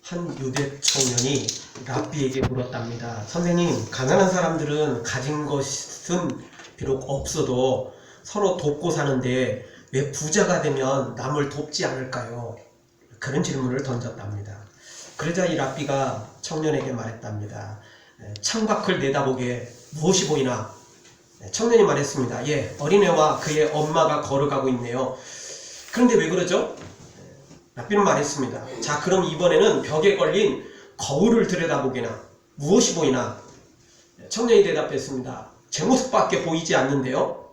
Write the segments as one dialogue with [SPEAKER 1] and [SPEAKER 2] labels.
[SPEAKER 1] 한 유대 청년이 랍비에게 물었답니다. 선생님, 가난한 사람들은 가진 것은 비록 없어도 서로 돕고 사는데 왜 부자가 되면 남을 돕지 않을까요? 그런 질문을 던졌답니다. 그러자 이 랍비가 청년에게 말했답니다. 창밖을 내다보게 무엇이 보이나? 청년이 말했습니다. 예, 어린애와 그의 엄마가 걸어가고 있네요. 그런데 왜 그러죠? 랍비는 말했습니다. 자, 그럼 이번에는 벽에 걸린 거울을 들여다보게나 무엇이 보이나? 청년이 대답했습니다. 제 모습밖에 보이지 않는데요.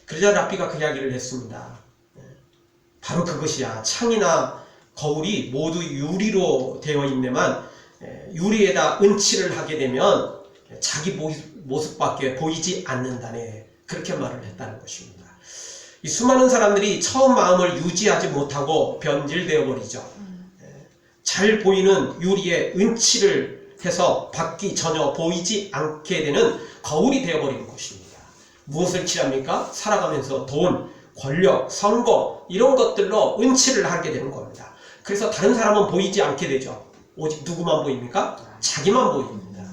[SPEAKER 1] 그러자 랍비가 그 이야기를 했습니다. 바로 그것이야. 창이나 거울이 모두 유리로 되어 있네만 유리에다 은칠을 하게 되면 자기 모습밖에 보이지 않는다네. 그렇게 말을 했다는 것입니다. 이 수많은 사람들이 처음 마음을 유지하지 못하고 변질되어 버리죠. 잘 보이는 유리에 은칠을 해서 밖이 전혀 보이지 않게 되는 거울이 되어버리는 것입니다. 무엇을 칠합니까? 살아가면서 돈, 권력, 선거 이런 것들로 은칠을 하게 되는 겁니다. 그래서 다른 사람은 보이지 않게 되죠. 오직 누구만 보입니까? 자기만 보입니다.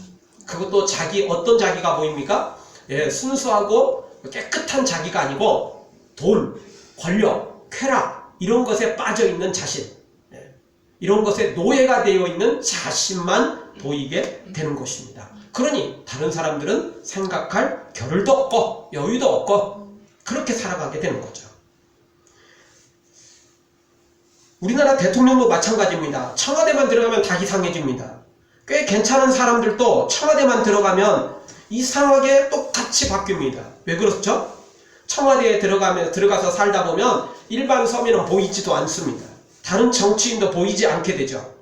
[SPEAKER 1] 그것도 어떤 자기가 보입니까? 예, 순수하고 깨끗한 자기가 아니고 돈, 권력, 쾌락 이런 것에 빠져있는 자신, 이런 것에 노예가 되어 있는 자신만 보이게 되는 것입니다. 그러니 다른 사람들은 생각할 겨를도 없고 여유도 없고 그렇게 살아가게 되는 거죠. 우리나라 대통령도 마찬가지입니다. 청와대만 들어가면 다 이상해집니다. 꽤 괜찮은 사람들도 청와대만 들어가면 이상하게 똑같이 바뀝니다. 왜 그렇죠? 청와대에 들어가서 살다 보면 일반 서민은 보이지도 않습니다. 다른 정치인도 보이지 않게 되죠.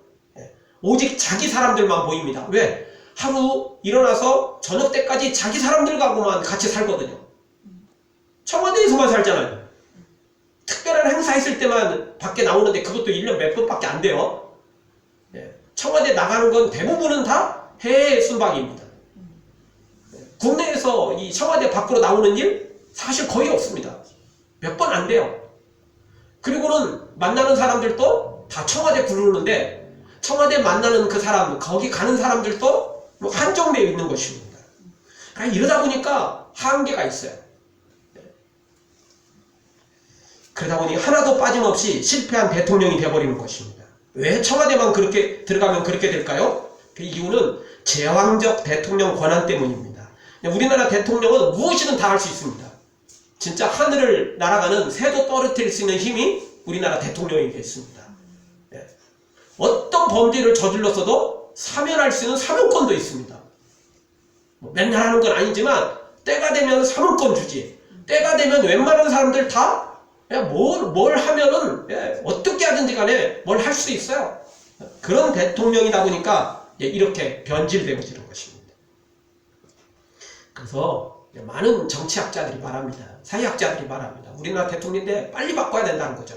[SPEAKER 1] 오직 자기 사람들만 보입니다. 왜? 하루 일어나서 저녁 때까지 자기 사람들하고만 같이 살거든요. 청와대에서만 살잖아요. 특별한 행사 있을 때만 밖에 나오는데 그것도 1년 몇 번밖에 안 돼요. 청와대 나가는 건 대부분은 다 해외 순방입니다. 국내에서 이 청와대 밖으로 나오는 일 사실 거의 없습니다. 몇 번 안 돼요. 그리고는 만나는 사람들도 다 청와대 부르는데 청와대 만나는 그 사람, 거기 가는 사람들도 뭐 한정되어 있는 것입니다. 그러니까 이러다 보니까 한계가 있어요. 그러다 보니 하나도 빠짐없이 실패한 대통령이 되어버리는 것입니다. 왜 청와대만 그렇게 들어가면 그렇게 될까요? 그 이유는 제왕적 대통령 권한 때문입니다. 우리나라 대통령은 무엇이든 다 할 수 있습니다. 진짜 하늘을 날아가는 새도 떨어뜨릴 수 있는 힘이 우리나라 대통령에게 있습니다. 어떤 범죄를 저질렀어도 사면할 수 있는 사면권도 있습니다. 맨날 하는 건 아니지만 때가 되면 사면권 주지. 때가 되면 웬만한 사람들 다 뭘 하면은 어떻게 하든지 간에 뭘 할 수 있어요. 그런 대통령이다 보니까 이렇게 변질되어지는 것입니다. 그래서 많은 정치학자들이 말합니다. 사회학자들이 말합니다. 우리나라 대통령인데 빨리 바꿔야 된다는 거죠.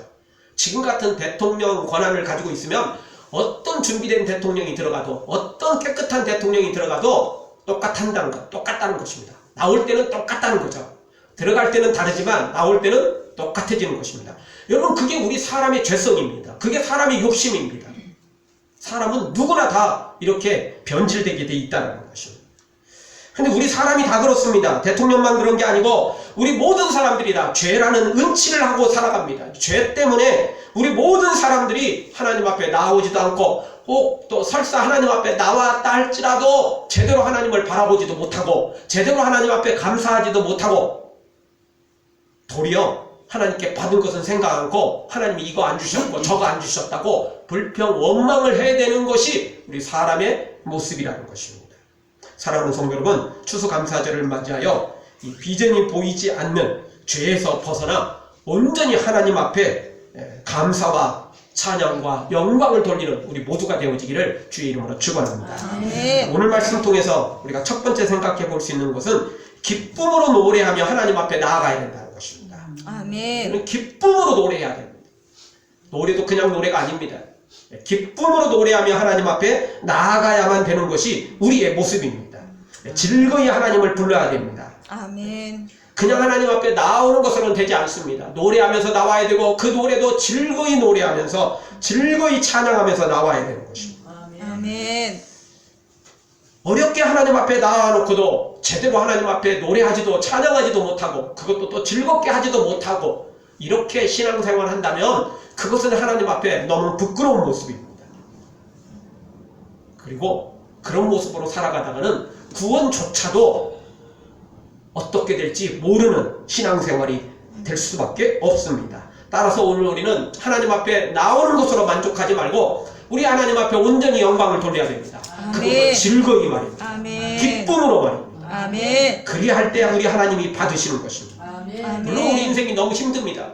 [SPEAKER 1] 지금 같은 대통령 권한을 가지고 있으면 어떤 준비된 대통령이 들어가도 어떤 깨끗한 대통령이 들어가도 똑같다는 것입니다. 나올 때는 똑같다는 거죠. 들어갈 때는 다르지만 나올 때는 똑같아지는 것입니다. 여러분, 그게 우리 사람의 죄성입니다. 그게 사람의 욕심입니다. 사람은 누구나 다 이렇게 변질되게 돼 있다는 것입니다. 근데 우리 사람이 다 그렇습니다. 대통령만 그런 게 아니고 우리 모든 사람들이 다 죄라는 은치를 하고 살아갑니다. 죄 때문에 우리 모든 사람들이 하나님 앞에 나오지도 않고 혹 또 설사 하나님 앞에 나왔다 할지라도 제대로 하나님을 바라보지도 못하고 제대로 하나님 앞에 감사하지도 못하고 도리어 하나님께 받은 것은 생각 않고 하나님이 이거 안 주셨고 저거 안 주셨다고 불평 원망을 해야 되는 것이 우리 사람의 모습이라는 것입니다. 사랑하는 성도 여러분, 추수감사절을 맞이하여 이 비전이 보이지 않는 죄에서 벗어나 온전히 하나님 앞에 감사와 찬양과 영광을 돌리는 우리 모두가 되어지기를 주의 이름으로 축원합니다. 오늘 말씀 통해서 우리가 첫 번째 생각해 볼 수 있는 것은 기쁨으로 노래하며 하나님 앞에 나아가야 된다는 것입니다.
[SPEAKER 2] 아멘.
[SPEAKER 1] 기쁨으로 노래해야 됩니다. 노래도 그냥 노래가 아닙니다. 기쁨으로 노래하며 하나님 앞에 나아가야만 되는 것이 우리의 모습입니다. 즐거이 하나님을 불러야 됩니다.
[SPEAKER 2] 아멘.
[SPEAKER 1] 그냥 하나님 앞에 나오는 것으로는 되지 않습니다. 노래하면서 나와야 되고 그 노래도 즐거이 노래하면서 즐거이 찬양하면서 나와야 되는 것입니다.
[SPEAKER 2] 아멘.
[SPEAKER 1] 어렵게 하나님 앞에 나와놓고도 제대로 하나님 앞에 노래하지도 찬양하지도 못하고 그것도 또 즐겁게 하지도 못하고 이렇게 신앙생활을 한다면 그것은 하나님 앞에 너무 부끄러운 모습입니다. 그리고 그런 모습으로 살아가다가는 구원조차도 어떻게 될지 모르는 신앙생활이 될 수밖에 없습니다. 따라서 오늘 우리는 하나님 앞에 나오는 것으로 만족하지 말고 우리 하나님 앞에 온전히 영광을 돌려야 됩니다. 그것도 즐거이 말입니다.
[SPEAKER 2] 아멘.
[SPEAKER 1] 기쁨으로 말입니다.
[SPEAKER 2] 아멘.
[SPEAKER 1] 그리할 때 우리 하나님이 받으시는 것입니다.
[SPEAKER 2] 아멘.
[SPEAKER 1] 물론 우리 인생이 너무 힘듭니다.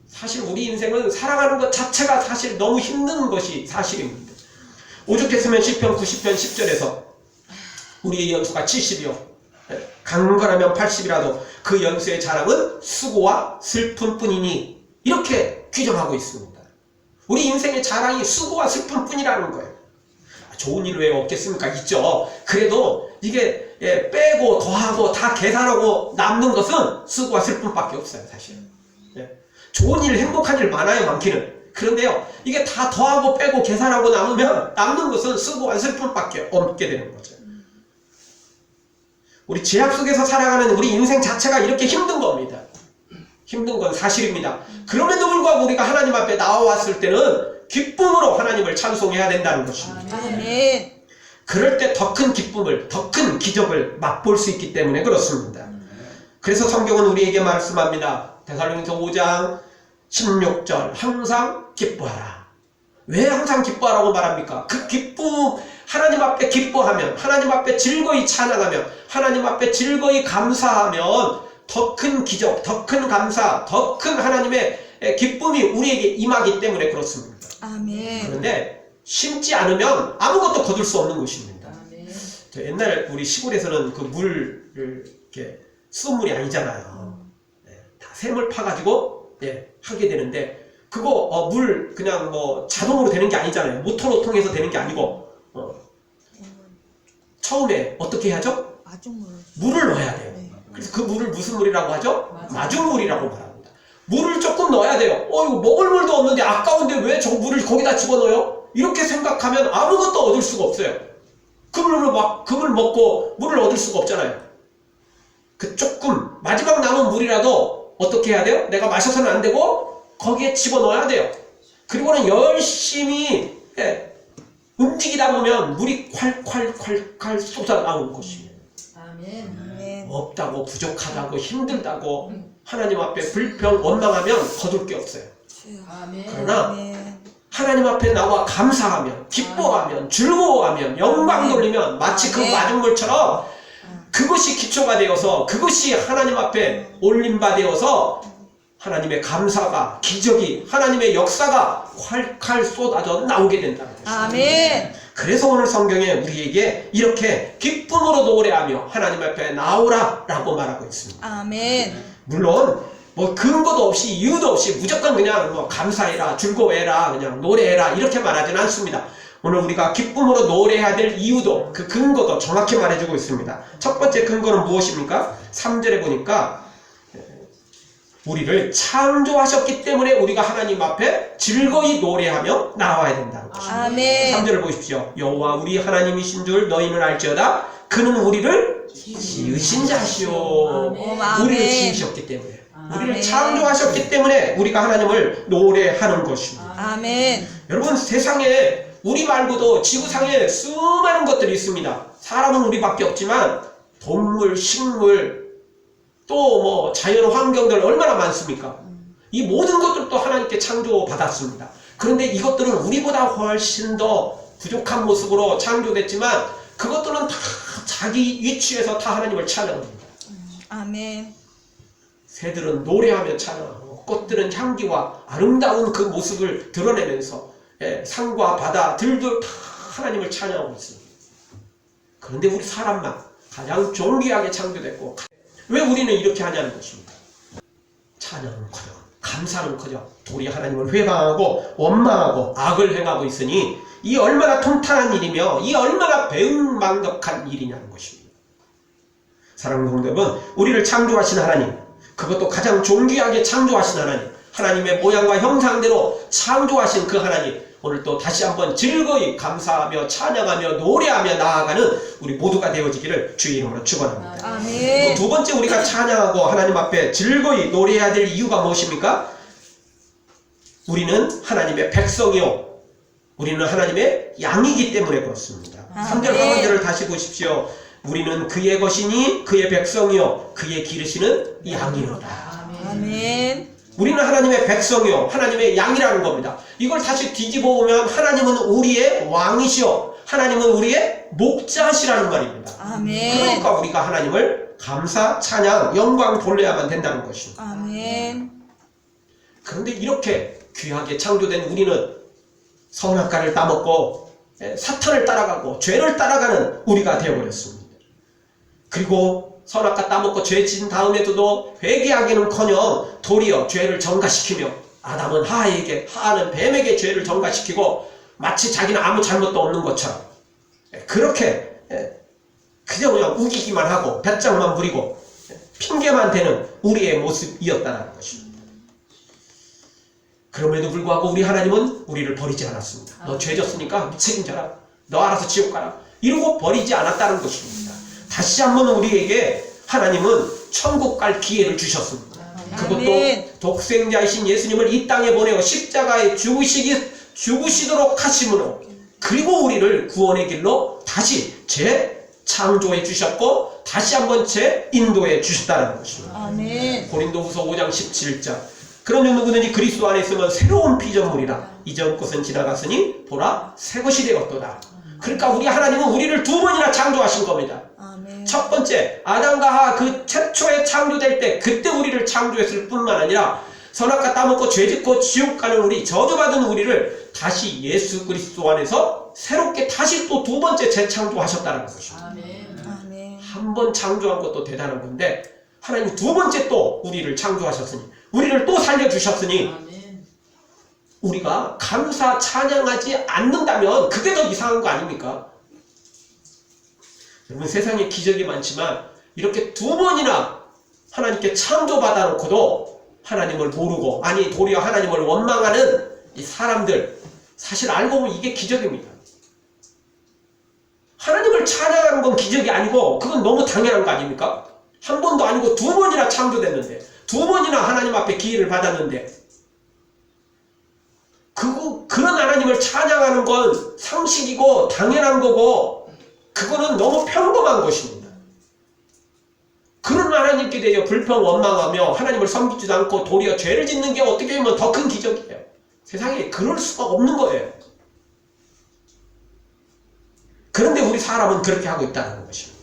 [SPEAKER 1] 사실 우리 인생은 살아가는 것 자체가 사실 너무 힘든 것이 사실입니다. 오죽했으면 시편 90편 10절에서 우리의 연수가 70이요 강건하면 80이라도 그 연수의 자랑은 수고와 슬픔뿐이니 이렇게 규정하고 있습니다. 우리 인생의 자랑이 수고와 슬픔뿐이라는 거예요. 좋은 일 왜 없겠습니까? 있죠. 그래도 이게 빼고 더하고 다 계산하고 남는 것은 수고와 슬픔밖에 없어요. 사실 좋은 일, 행복한 일 많아요. 많기는. 그런데요, 이게 다 더하고 빼고 계산하고 남으면 남는 것은 수고와 슬픔밖에 없게 되는 거죠. 우리 죄악 속에서 살아가는 우리 인생 자체가 이렇게 힘든 겁니다. 힘든 건 사실입니다. 그럼에도 불구하고 우리가 하나님 앞에 나와왔을 때는 기쁨으로 하나님을 찬송해야 된다는 것입니다.
[SPEAKER 2] 아멘.
[SPEAKER 1] 그럴 때 더 큰 기쁨을, 더 큰 기적을 맛볼 수 있기 때문에 그렇습니다. 그래서 성경은 우리에게 말씀합니다. 데살로니가서 5장 16절 항상 기뻐하라. 왜 항상 기뻐하라고 말합니까? 그 기쁨, 하나님 앞에 기뻐하면, 하나님 앞에 즐거이 찬양하면, 하나님 앞에 즐거이 감사하면 더 큰 기적, 더 큰 감사, 더 큰 하나님의 기쁨이 우리에게 임하기 때문에 그렇습니다.
[SPEAKER 2] 아멘.
[SPEAKER 1] 그런데 심지 않으면 아무것도 거둘 수 없는 것입니다. 저 옛날 우리 시골에서는 그 물을 이렇게 수돗물이 아니잖아요. 다 샘을 파가지고 하게 되는데 그거 물 그냥 뭐 자동으로 되는 게 아니잖아요. 모터로 통해서 되는 게 아니고 처음에 어떻게 해야죠? 물을 넣어야 돼요. 그래서 그 물을 무슨 물이라고 하죠? 마중물이라고 말합니다. 물을 조금 넣어야 돼요. 이거 먹을 물도 없는데 아까운데 왜 저 물을 거기다 집어넣어요? 이렇게 생각하면 아무것도 얻을 수가 없어요. 그 물 먹고 물을 얻을 수가 없잖아요. 그 조금 마지막 남은 물이라도 어떻게 해야 돼요? 내가 마셔서는 안 되고 거기에 집어넣어야 돼요. 그리고는 열심히 움직이다 보면 물이 콸콸콸콸 쏟아나오는 것입니다.
[SPEAKER 2] 아멘.
[SPEAKER 1] 없다고 부족하다고 힘들다고 하나님 앞에 불평 원망하면 거둘 게 없어요. 그러나 하나님 앞에 나와 감사하면 기뻐하면 즐거워하면 영광 돌리면 마치 그 마중물처럼 그것이 기초가 되어서 그것이 하나님 앞에 올림바 되어서 하나님의 감사가 기적이 하나님의 역사가 콸콸 쏟아져 나오게 된다는 것입니다.
[SPEAKER 2] 아멘.
[SPEAKER 1] 그래서 오늘 성경에 우리에게 이렇게 기쁨으로 노래하며 하나님 앞에 나오라 라고 말하고 있습니다.
[SPEAKER 2] 아멘.
[SPEAKER 1] 물론 뭐 근거도 없이 이유도 없이 무조건 그냥 뭐 감사해라 즐거워해라 그냥 노래해라 이렇게 말하지는 않습니다. 오늘 우리가 기쁨으로 노래해야 될 이유도 그 근거도 정확히 말해주고 있습니다. 첫 번째 근거는 무엇입니까? 3절에 보니까 우리를 창조하셨기 때문에 우리가 하나님 앞에 즐거이 노래하며 나와야 된다는 것입니다.
[SPEAKER 2] 아멘.
[SPEAKER 1] 3절을 보십시오. 여호와 우리 하나님이신 줄 너희는 알지어다. 그는 우리를 지으신 자시오. 우리를 지으셨기 때문에 우리를 창조하셨기 때문에 우리가 하나님을 노래하는 것입니다.
[SPEAKER 2] 아멘.
[SPEAKER 1] 여러분 세상에 우리 말고도 지구상에 수많은 것들이 있습니다. 사람은 우리밖에 없지만 동물, 식물 또 뭐 자연 환경들 얼마나 많습니까? 이 모든 것들도 하나님께 창조받았습니다. 그런데 이것들은 우리보다 훨씬 더 부족한 모습으로 창조됐지만 그것들은 다 자기 위치에서 다 하나님을 찬양합니다.
[SPEAKER 2] 아멘.
[SPEAKER 1] 새들은 노래하며 찬양하고 꽃들은 향기와 아름다운 그 모습을 드러내면서 산과 바다, 들도 다 하나님을 찬양하고 있습니다. 그런데 우리 사람만 가장 존귀하게 창조됐고 왜 우리는 이렇게 하냐는 것입니다. 찬양은커녕 감사는커녕 도리 하나님을 회방하고 원망하고 악을 행하고 있으니 이 얼마나 통탄한 일이며 이 얼마나 배은망덕한 일이냐는 것입니다. 사랑하는 성도 여러분, 우리를 창조하신 하나님, 그것도 가장 존귀하게 창조하신 하나님, 하나님의 모양과 형상대로 창조하신 그 하나님, 오늘 또 다시 한번 즐거이 감사하며 찬양하며 노래하며 나아가는 우리 모두가 되어지기를 주의 이름으로 축원합니다.
[SPEAKER 2] 아멘.
[SPEAKER 1] 두 번째 우리가 찬양하고 하나님 앞에 즐거이 노래해야 될 이유가 무엇입니까? 우리는 하나님의 백성이요, 우리는 하나님의 양이기 때문에 그렇습니다. 3절 하반절을 다시 보십시오. 우리는 그의 것이니 그의 백성이요 그의 기르시는 양이로다.
[SPEAKER 2] 아멘.
[SPEAKER 1] 우리는 하나님의 백성이요 하나님의 양이라는 겁니다. 이걸 다시 뒤집어 보면 하나님은 우리의 왕이시요 하나님은 우리의 목자시라는 말입니다.
[SPEAKER 2] 아멘.
[SPEAKER 1] 그러니까 우리가 하나님을 감사, 찬양, 영광 돌려야만 된다는 것입니다.
[SPEAKER 2] 아멘.
[SPEAKER 1] 그런데 이렇게 귀하게 창조된 우리는 선악과를 따먹고 사탄을 따라가고 죄를 따라가는 우리가 되어버렸습니다. 그리고 선악과 따먹고 죄 지은 다음에도 회개하기는커녕 도리어 죄를 전가시키며 아담은 하와에게, 하와는 뱀에게 죄를 전가시키고 마치 자기는 아무 잘못도 없는 것처럼 그렇게 그냥 우기기만 하고 배짱만 부리고 핑계만 대는 우리의 모습이었다는 것입니다. 그럼에도 불구하고 우리 하나님은 우리를 버리지 않았습니다. 너 죄 졌으니까 책임져라, 너 알아서 지옥 가라, 이러고 버리지 않았다는 것입니다. 다시 한번 우리에게 하나님은 천국 갈 기회를 주셨습니다. 그것도 독생자이신 예수님을 이 땅에 보내어 십자가에 죽으시도록 하심으로, 그리고 우리를 구원의 길로 다시 재창조해 주셨고 다시 한번 재인도해 주셨다는 것입니다.
[SPEAKER 2] 아멘.
[SPEAKER 1] 고린도후서 5장 17절 그러면 누구든지 그리스도 안에 있으면 새로운 피조물이라 이전 것은 지나갔으니 보라 새 것이 되었도다. 그러니까 우리 하나님은 우리를 두 번이나 창조하신 겁니다.
[SPEAKER 2] 아멘.
[SPEAKER 1] 첫 번째 아담과 하와 그 최초에 창조될 때 그때 우리를 창조했을 뿐만 아니라 선악과 따먹고 죄짓고 지옥 가는 우리, 저주받은 우리를 다시 예수 그리스도 안에서 새롭게 다시 또 두 번째 재창조하셨다는 것입니다.
[SPEAKER 2] 아멘.
[SPEAKER 1] 한 번 창조한 것도 대단한 건데 하나님 두 번째 또 우리를 창조하셨으니, 우리를 또 살려주셨으니 우리가 감사 찬양하지 않는다면 그게 더 이상한 거 아닙니까? 여러분, 세상에 기적이 많지만 이렇게 두 번이나 하나님께 창조받아 놓고도 하나님을 모르고, 아니 도리어 하나님을 원망하는 이 사람들, 사실 알고 보면 이게 기적입니다. 하나님을 찬양하는 건 기적이 아니고 그건 너무 당연한 거 아닙니까? 한 번도 아니고 두 번이나 창조됐는데, 두 번이나 하나님 앞에 기회를 받았는데, 그런 하나님을 찬양하는 건 상식이고 당연한 거고 그거는 너무 평범한 것입니다. 그런 하나님께 대해 불평 원망하며 하나님을 섬기지도 않고 도리어 죄를 짓는 게 어떻게 보면 더 큰 기적이에요. 세상에 그럴 수가 없는 거예요. 그런데 우리 사람은 그렇게 하고 있다는 것입니다.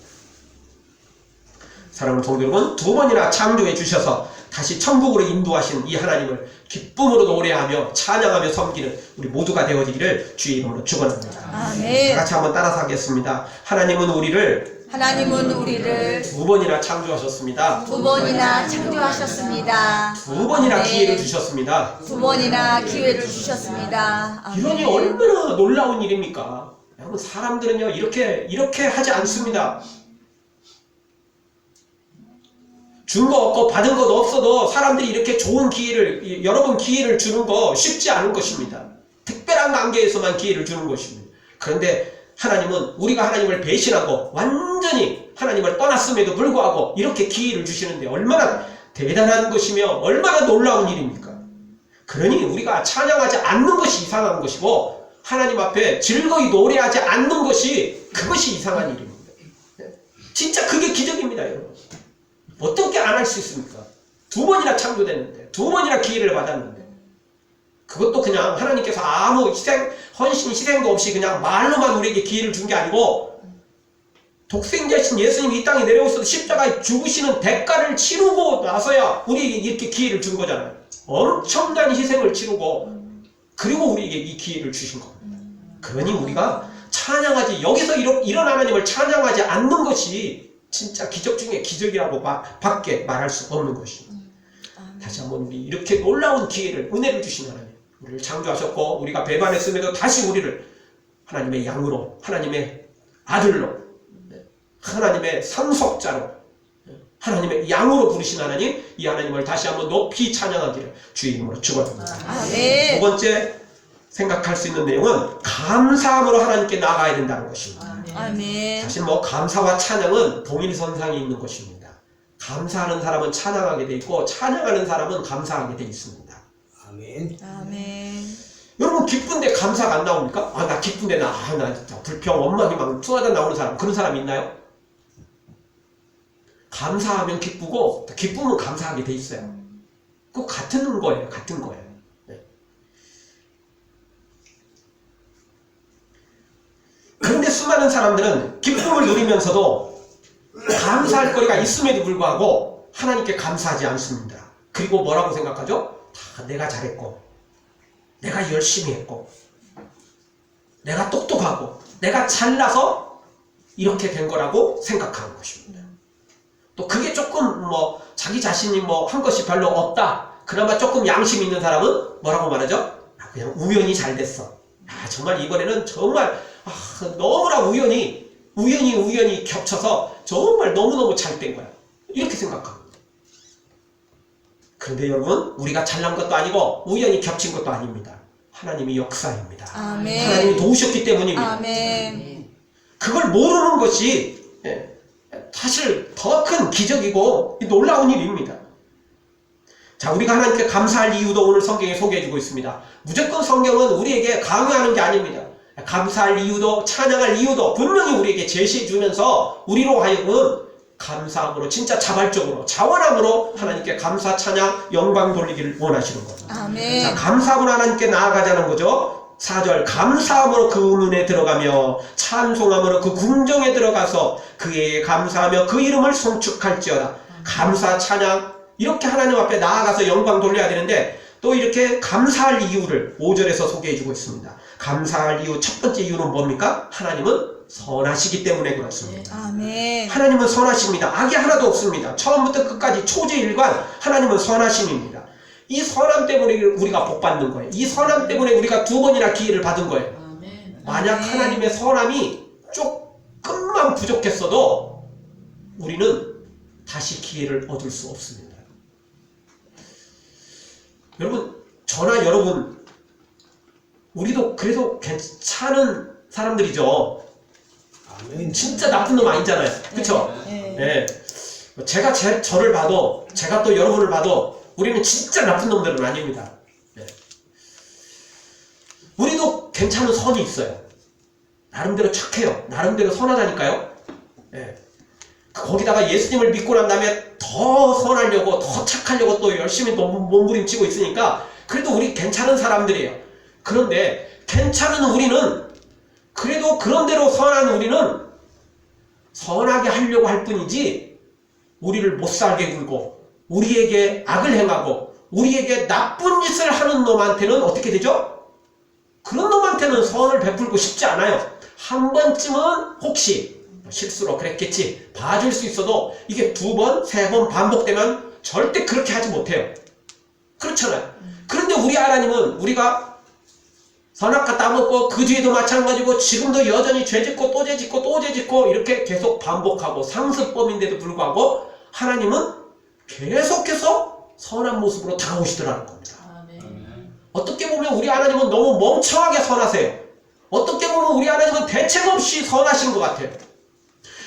[SPEAKER 1] 사랑하는 성도 여러분, 두 번이나 창조해 주셔서 다시 천국으로 인도하신 이 하나님을 기쁨으로 노래하며 찬양하며 섬기는 우리 모두가 되어지기를 주의 이름으로 축원합니다.
[SPEAKER 2] 아멘.
[SPEAKER 1] 같이 한번 따라서 하겠습니다. 하나님은 우리를
[SPEAKER 2] 두
[SPEAKER 1] 번이나 창조하셨습니다.
[SPEAKER 2] 두 번이나 창조하셨습니다.
[SPEAKER 1] 두 번이나
[SPEAKER 2] 아멘.
[SPEAKER 1] 기회를 주셨습니다.
[SPEAKER 2] 두 번이나 기회를 주셨습니다. 아멘.
[SPEAKER 1] 이러니 얼마나 놀라운 일입니까? 여러분, 사람들은요 이렇게 하지 않습니다. 준 거 없고 받은 것 없어도 사람들이 이렇게 좋은 기회를, 여러 번 기회를 주는 거 쉽지 않은 것입니다. 특별한 관계에서만 기회를 주는 것입니다. 그런데 하나님은 우리가 하나님을 배신하고 완전히 하나님을 떠났음에도 불구하고 이렇게 기회를 주시는데 얼마나 대단한 것이며 얼마나 놀라운 일입니까? 그러니 우리가 찬양하지 않는 것이 이상한 것이고 하나님 앞에 즐거이 노래하지 않는 것이, 그것이 이상한 일입니다. 진짜 그게 기적입니다, 여러분. 어떻게 안 할 수 있습니까? 두 번이나 창조됐는데, 두 번이나 기회를 받았는데, 그것도 그냥 하나님께서 아무 헌신, 희생도 없이 그냥 말로만 우리에게 기회를 준 게 아니고, 독생자이신 예수님이 이 땅에 내려오셔서 십자가에 죽으시는 대가를 치르고 나서야 우리에게 이렇게 기회를 준 거잖아요. 엄청난 희생을 치르고, 그리고 우리에게 이 기회를 주신 겁니다. 그러니 우리가 찬양하지, 여기서 이런 하나님을 찬양하지 않는 것이 진짜 기적 중에 기적이라고 밖에 말할 수 없는 것입니다. 다시 한번 우리 이렇게 놀라운 기회를, 은혜를 주신 하나님, 우리를 창조하셨고 우리가 배반했음에도 다시 우리를 하나님의 양으로, 하나님의 아들로, 하나님의 상속자로 하나님의 양으로 부르신 하나님, 이 하나님을 다시 한번 높이 찬양하기를 주의 이름으로 축원합니다.
[SPEAKER 2] 아멘.
[SPEAKER 1] 두 번째 생각할 수 있는 내용은 감사함으로 하나님께 나아가야 된다는 것입니다.
[SPEAKER 2] 아멘.
[SPEAKER 1] 사실 뭐 감사와 찬양은 동일선상에 있는 것입니다. 감사하는 사람은 찬양하게 돼 있고 찬양하는 사람은 감사하게 돼 있습니다.
[SPEAKER 3] 아멘.
[SPEAKER 2] 아멘.
[SPEAKER 1] 여러분 기쁜데 감사가 안 나옵니까? 아 나 기쁜데 나 진짜 불평 원망이 막 쏟아져 나오는 사람, 그런 사람 있나요? 감사하면 기쁘고 기쁘면 감사하게 돼 있어요. 그 같은 거예요. 같은 거예요. 네. 그런데 수많은 사람들은 기쁨을 누리면서도 감사할 거리가 있음에도 불구하고 하나님께 감사하지 않습니다. 그리고 뭐라고 생각하죠? 다 내가 잘했고, 내가 열심히 했고, 내가 똑똑하고, 내가 잘나서 이렇게 된 거라고 생각하는 것입니다. 또 그게 조금 뭐 자기 자신이 뭐 한 것이 별로 없다, 그나마 조금 양심 있는 사람은 뭐라고 말하죠? 아, 그냥 우연히 잘 됐어. 아, 정말 이번에는 정말 너무나 우연히 겹쳐서 정말 너무너무 잘 된 거야. 이렇게 생각합니다. 그런데 여러분, 우리가 잘난 것도 아니고 우연히 겹친 것도 아닙니다. 하나님이 역사입니다.
[SPEAKER 2] 아멘.
[SPEAKER 1] 하나님이 도우셨기 때문입니다.
[SPEAKER 2] 아멘.
[SPEAKER 1] 그걸 모르는 것이 사실 더 큰 기적이고 놀라운 일입니다. 자, 우리가 하나님께 감사할 이유도 오늘 성경에 소개해주고 있습니다. 무조건 성경은 우리에게 강요하는 게 아닙니다. 감사할 이유도 찬양할 이유도 분명히 우리에게 제시해주면서 우리로 하여금 감사함으로 진짜 자발적으로 자원함으로 하나님께 감사 찬양 영광 돌리기를 원하시는 겁니다.
[SPEAKER 2] 아멘.
[SPEAKER 1] 자, 감사함으로 하나님께 나아가자는 거죠. 4절 감사함으로 그 은은에 들어가며 찬송함으로 그 궁정에 들어가서 그에게 감사하며 그 이름을 송축할지어다. 감사 찬양 이렇게 하나님 앞에 나아가서 영광 돌려야 되는데 또 이렇게 감사할 이유를 5절에서 소개해주고 있습니다. 감사할 이유 첫 번째 이유는 뭡니까? 하나님은 선하시기 때문에 그렇습니다.
[SPEAKER 2] 아멘.
[SPEAKER 1] 하나님은 선하십니다. 악이 하나도 없습니다. 처음부터 끝까지 초지일관 하나님은 선하심입니다. 이 선함 때문에 우리가 복받는 거예요. 이 선함 때문에 우리가 2번이나 기회를 받은 거예요. 만약 하나님의 선함이 조금만 부족했어도 우리는 다시 기회를 얻을 수 없습니다. 여러분, 저나 여러분 우리도 그래도 괜찮은 사람들이죠.
[SPEAKER 3] 아멘.
[SPEAKER 1] 진짜 나쁜 놈 아니잖아요. 그쵸?
[SPEAKER 2] 네.
[SPEAKER 1] 제가 저를 봐도 제가 또 여러분을 봐도 우리는 진짜 나쁜 놈들은 아닙니다. 네. 우리도 괜찮은 선이 있어요. 나름대로 착해요. 나름대로 선하다니까요. 네. 거기다가 예수님을 믿고 난 다음에 더 선하려고 더 착하려고 또 열심히 또 몸부림치고 있으니까 그래도 우리 괜찮은 사람들이에요. 그런데 괜찮은 우리는 그래도 그런대로 선한 우리는 선하게 하려고 할 뿐이지 우리를 못살게 굴고 우리에게 악을 행하고 우리에게 나쁜 짓을 하는 놈한테는 어떻게 되죠? 그런 놈한테는 선을 베풀고 싶지 않아요. 한 번쯤은 혹시 실수로 그랬겠지 봐줄 수 있어도 이게 2번, 3번 반복되면 절대 그렇게 하지 못해요. 그렇잖아요. 그런데 우리 하나님은 우리가 선악과 따먹고 그 뒤에도 마찬가지고 지금도 여전히 죄짓고 또 죄짓고 또 죄짓고 이렇게 계속 반복하고 상습범인데도 불구하고 하나님은 계속해서 선한 모습으로 다가오시더라는 겁니다. 어떻게 보면 우리 하나님은 너무 멍청하게 선하세요. 어떻게 보면 우리 하나님은 대책 없이 선하신 것 같아요.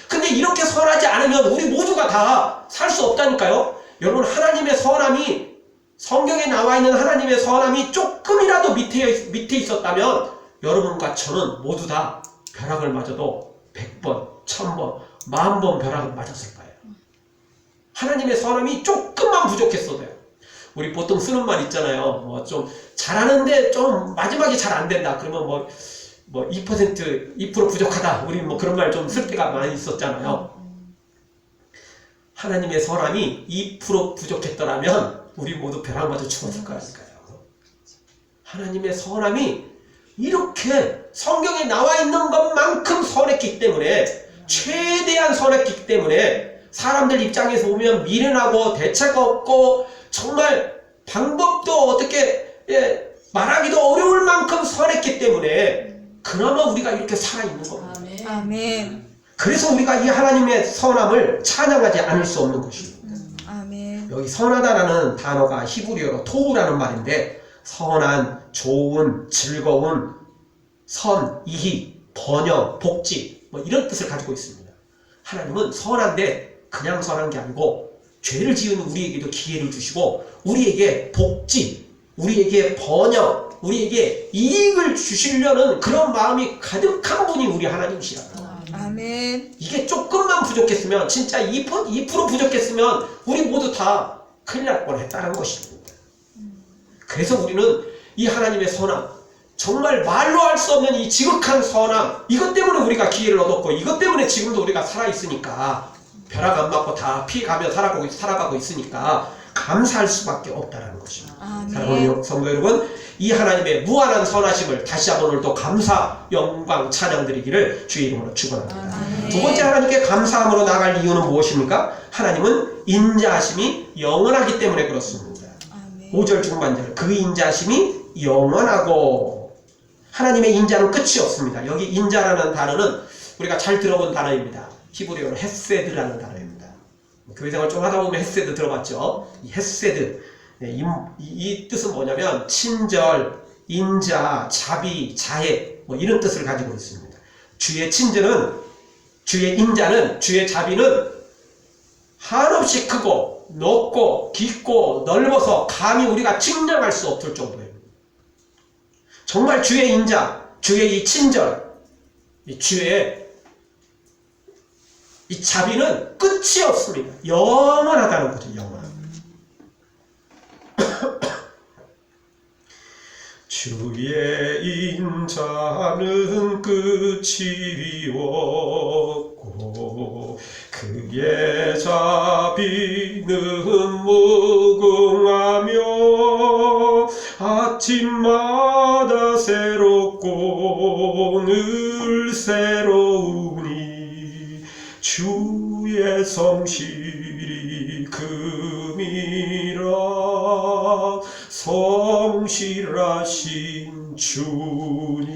[SPEAKER 1] 근데 이렇게 선하지 않으면 우리 모두가 다 살 수 없다니까요. 여러분, 하나님의 선함이 성경에 나와 있는 하나님의 선함이 조금이라도 밑에 있었다면 여러분과 저는 모두 다 벼락을 맞아도 100번, 1000번, 10,000번 벼락을 맞았을 거예요. 하나님의 선함이 조금만 부족했어도요. 우리 보통 쓰는 말 있잖아요. 뭐 좀 잘하는데 좀 마지막에 잘 안 된다. 그러면 뭐 2% 부족하다. 우리 뭐 그런 말 좀 쓸 때가 많이 있었잖아요. 하나님의 선함이 2% 부족했더라면 우리 모두 벼락 맞아 죽었을 거니까요. 하나님의 선함이 이렇게 성경에 나와 있는 것만큼 선했기 때문에 최대한 선했기 때문에 사람들 입장에서 보면 미련하고 대책 없고 정말 방법도 어떻게 말하기도 어려울 만큼 선했기 때문에 그나마 우리가 이렇게 살아있는 겁니다.
[SPEAKER 2] 아멘.
[SPEAKER 1] 그래서 우리가 이 하나님의 선함을 찬양하지 않을 수 없는 것입니다.
[SPEAKER 2] 아멘.
[SPEAKER 1] 여기 선하다라는 단어가 히브리어로 토우라는 말인데 선한, 좋은, 즐거운, 선, 이희, 번영, 복지 뭐 이런 뜻을 가지고 있습니다. 하나님은 선한데 그냥 선한 게 아니고 죄를 지은 우리에게도 기회를 주시고 우리에게 복지, 우리에게 번영, 우리에게 이익을 주시려는 그런 마음이 가득한 분이 우리 하나님이시라.
[SPEAKER 2] 아멘.
[SPEAKER 1] 이게 조금만 부족했으면 진짜 2% 부족했으면 우리 모두 다 큰일 날 뻔했다는 것입니다. 그래서 우리는 이 하나님의 선함, 정말 말로 할 수 없는 이 지극한 선함, 이것 때문에 우리가 기회를 얻었고 이것 때문에 지금도 우리가 살아있으니까 벼락 안 맞고 다 피해가며 살아가고 있으니까 감사할 수밖에 없다는 것입니다. 사랑하는 성도 여러분, 이 하나님의 무한한 선하심을 다시 한번 오늘도 감사, 영광, 찬양 드리기를 주의 이름으로 축원합니다. 두 번째 하나님께 감사함으로 나아갈 이유는 무엇입니까? 하나님은 인자하심이 영원하기 때문에 그렇습니다. 5절 중반절, 그 인자하심이 영원하고, 하나님의 인자는 끝이 없습니다. 여기 인자라는 단어는 우리가 잘 들어본 단어입니다. 히브리어로 헤세드라는 단어입니다. 교회생활 좀 하다 보면 헤세드 들어봤죠? 이 헤세드, 이 뜻은 뭐냐면 친절, 인자, 자비, 자애 뭐 이런 뜻을 가지고 있습니다. 주의 친절은, 주의 인자는, 주의 자비는 한없이 크고 높고 깊고 넓어서 감히 우리가 측량할 수 없을 정도예요. 정말 주의 인자, 주의 이 친절, 주의 이 자비는 끝이 없습니다. 영원하다는 거죠. 영원한. 주의 인자는 끝이 없고 그의 자비는 무궁하며 아침마다 새롭고 늘 새로우니 주의 성실이 금이라 성실하신 주님.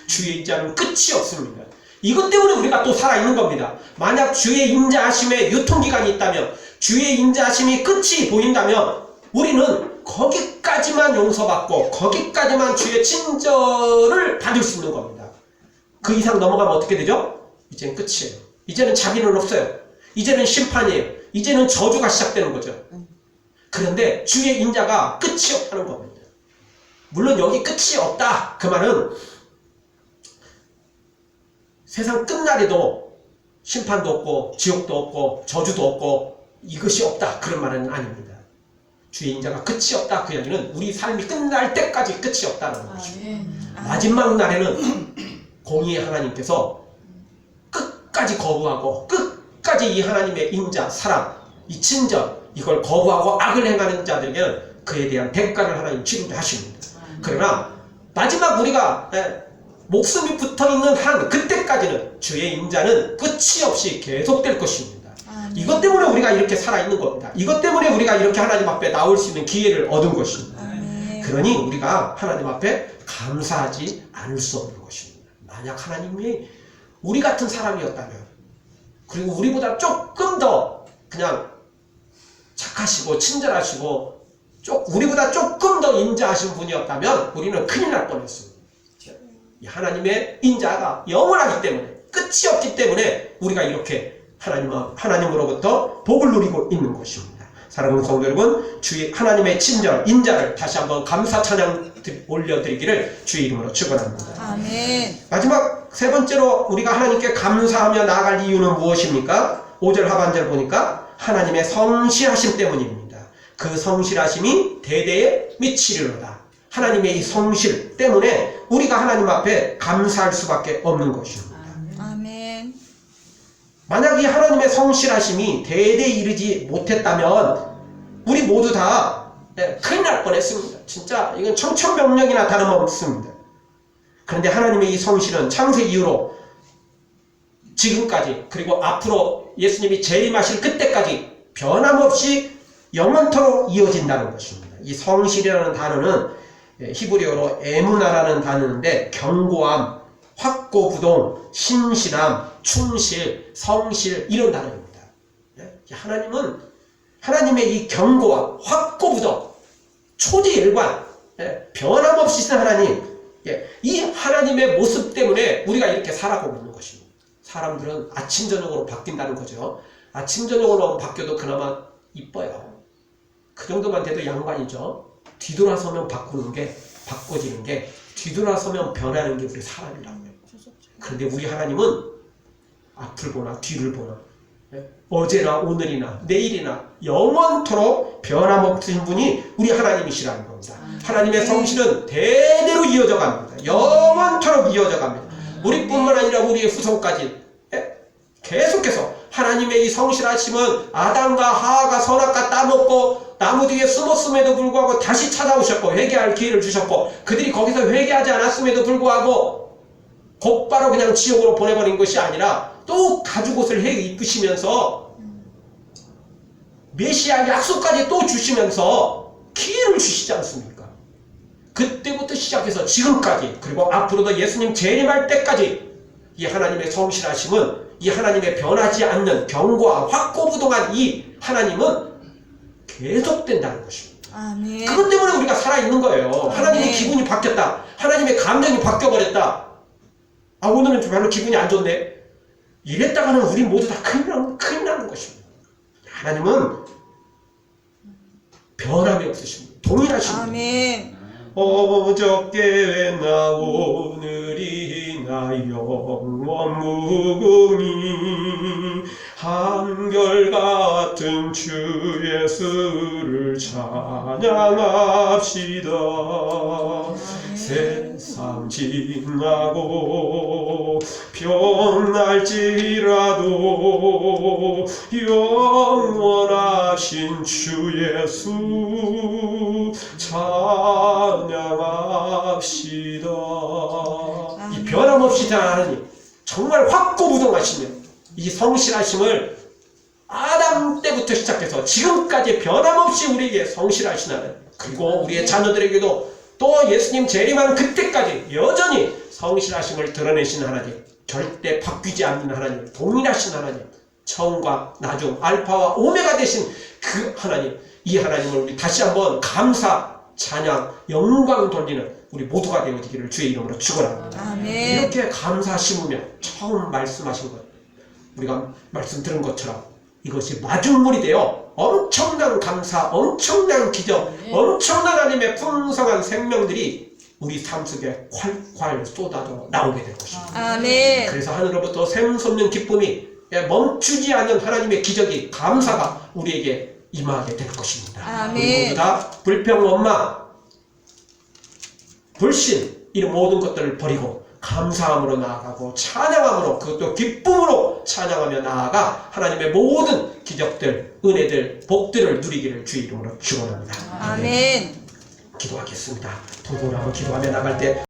[SPEAKER 1] 주의 인자는 끝이 없습니다. 이것 때문에 우리가 또 살아있는 겁니다. 만약 주의 인자하심에 유통기간이 있다면, 주의 인자하심이 끝이 보인다면 우리는 거기까지만 용서받고 거기까지만 주의 친절을 받을 수 있는 겁니다. 그 이상 넘어가면 어떻게 되죠? 이제는 끝이에요. 이제는 자비는 없어요. 이제는 심판이에요. 이제는 저주가 시작되는 거죠. 그런데 주의 인자가 끝이 없다는 겁니다. 물론 여기 끝이 없다 그 말은 세상 끝날에도 심판도 없고 지옥도 없고 저주도 없고 이것이 없다 그런 말은 아닙니다. 주의 인자가 끝이 없다 그 얘기는 우리 삶이 끝날 때까지 끝이 없다는 것입니다. 마지막 날에는 공의의 하나님께서 끝까지 거부하고 끝까지 이 하나님의 인자, 사랑, 이 친절 이걸 거부하고 악을 행하는 자들에게는 그에 대한 대가를 하나님 치르게 하십니다. 그러나 마지막 우리가 목숨이 붙어있는 한 그때까지는 주의 인자는 끝이 없이 계속될 것입니다. 이것 때문에 우리가 이렇게 살아있는 겁니다. 이것 때문에 우리가 이렇게 하나님 앞에 나올 수 있는 기회를 얻은 것입니다. 그러니 우리가 하나님 앞에 감사하지 않을 수 없는 것입니다. 만약 하나님이 우리 같은 사람이었다면, 그리고 우리보다 조금 더 그냥 착하시고 친절하시고 우리보다 조금 더 인자하신 분이었다면 우리는 큰일 날 뻔했습니다. 하나님의 인자가 영원하기 때문에, 끝이 없기 때문에 우리가 이렇게 하나님으로부터 복을 누리고 있는 것입니다. 사랑하는 성도 여러분, 주의 하나님의 친절, 인자를 다시 한번 감사 찬양 올려드리기를 주의 이름으로 축원합니다.
[SPEAKER 2] 아멘.
[SPEAKER 1] 마지막 세 번째로 우리가 하나님께 감사하며 나아갈 이유는 무엇입니까? 5절 하반절 보니까 하나님의 성실하심 때문입니다. 그 성실하심이 대대에 미치리로다. 하나님의 이 성실 때문에 우리가 하나님 앞에 감사할 수밖에 없는 것입니다.
[SPEAKER 2] 아멘.
[SPEAKER 1] 만약 이 하나님의 성실하심이 대대에 이르지 못했다면 우리 모두 다 큰일 날 뻔했습니다. 진짜 이건 청천벽력이나 다름없습니다. 그런데 하나님의 이 성실은 창세 이후로 지금까지, 그리고 앞으로 예수님이 재림하실 그때까지 변함없이 영원토록 이어진다는 것입니다. 이 성실이라는 단어는 히브리어로 에무나라는 단어인데 경고함, 확 확고부동, 신실함, 충실, 성실 이런 단어입니다. 예? 하나님은 하나님의 이 경고와 확고부동, 초지일관, 예? 변함없으신 하나님, 예? 이 하나님의 모습 때문에 우리가 이렇게 살아가고 있는 것입니다. 사람들은 아침 저녁으로 바뀐다는 거죠. 아침 저녁으로 바뀌어도 그나마 이뻐요. 그 정도만 돼도 양반이죠. 뒤돌아서면 바꿔지는 게 뒤돌아서면 변하는 게 우리 사람이라고요. 그런데 우리 하나님은 앞을 보나 뒤를 보나, 예? 어제나 오늘이나 내일이나 영원토록 변함없으신 분이 우리 하나님이시라는 겁니다. 하나님의 성실은 대대로 이어져 갑니다. 영원토록 이어져 갑니다. 우리뿐만 아니라 우리의 후손까지, 예? 계속해서 하나님의 이 성실하심은 아담과 하와가 선악과 따먹고 나무 뒤에 숨었음에도 불구하고 다시 찾아오셨고 회개할 기회를 주셨고, 그들이 거기서 회개하지 않았음에도 불구하고 곧바로 그냥 지옥으로 보내버린 것이 아니라 또 가죽옷을 해 입으시면서 메시아 약속까지 또 주시면서 기회를 주시지 않습니까? 그때부터 시작해서 지금까지, 그리고 앞으로도 예수님 재림할 때까지 이 하나님의 성실하심은, 이 하나님의 변하지 않는 경고와 확고부동한 이 하나님은 계속된다는 것입니다.
[SPEAKER 2] 아멘.
[SPEAKER 1] 그것 때문에 우리가 살아있는 거예요. 하나님의
[SPEAKER 2] 아멘.
[SPEAKER 1] 기분이 바뀌었다, 하나님의 감정이 바뀌어버렸다, 아 오늘은 좀 별로 기분이 안 좋네, 이랬다가는 우리 모두 다 큰일 나는 것입니다. 하나님은 변함이 없으십니다. 동일하십니다.
[SPEAKER 2] 아멘.
[SPEAKER 1] 어저께나 오늘이나 영원 무궁히 한결같은 주 예수를 찬양합시다. 세상 지나고 변할지라도 영원하신 주 예수 찬양합시다. 이 변함없이 하나님, 정말 확고부동하시며 이 성실하심을 아담 때부터 시작해서 지금까지 변함없이 우리에게 성실하신 하나님, 그리고 우리의 자녀들에게도 또 예수님 재림하는 그때까지 여전히 성실하심을 드러내신 하나님, 절대 바뀌지 않는 하나님, 동일하신 하나님, 처음과 나중 알파와 오메가 되신 그 하나님, 이 하나님을 우리 다시 한번 감사, 찬양, 영광 돌리는 우리 모두가 되어지기를 주의 이름으로 축원합니다.
[SPEAKER 2] 아멘.
[SPEAKER 1] 이렇게 감사 심으며 처음 말씀하신 것, 우리가 말씀 들은 것처럼 이것이 마중물이 되어 엄청난 감사, 엄청난 기적, 엄청난 하나님의 풍성한 생명들이 우리 삶 속에 콸콸 쏟아져 나오게 될 것입니다.
[SPEAKER 2] 아멘.
[SPEAKER 1] 그래서 하늘로부터 샘솟는 기쁨이, 멈추지 않는 하나님의 기적이, 감사가 우리에게 임하게 될 것입니다.
[SPEAKER 2] 아멘.
[SPEAKER 1] 우리 모두 다 불평, 원망, 불신 이런 모든 것들을 버리고 감사함으로 나아가고 찬양함으로, 그것도 기쁨으로 찬양하며 나아가 하나님의 모든 기적들, 은혜들, 복들을 누리기를 주의 이름으로 축원합니다.
[SPEAKER 2] 아멘.
[SPEAKER 1] 기도하겠습니다. 통성으로 한번 기도하며 나갈 때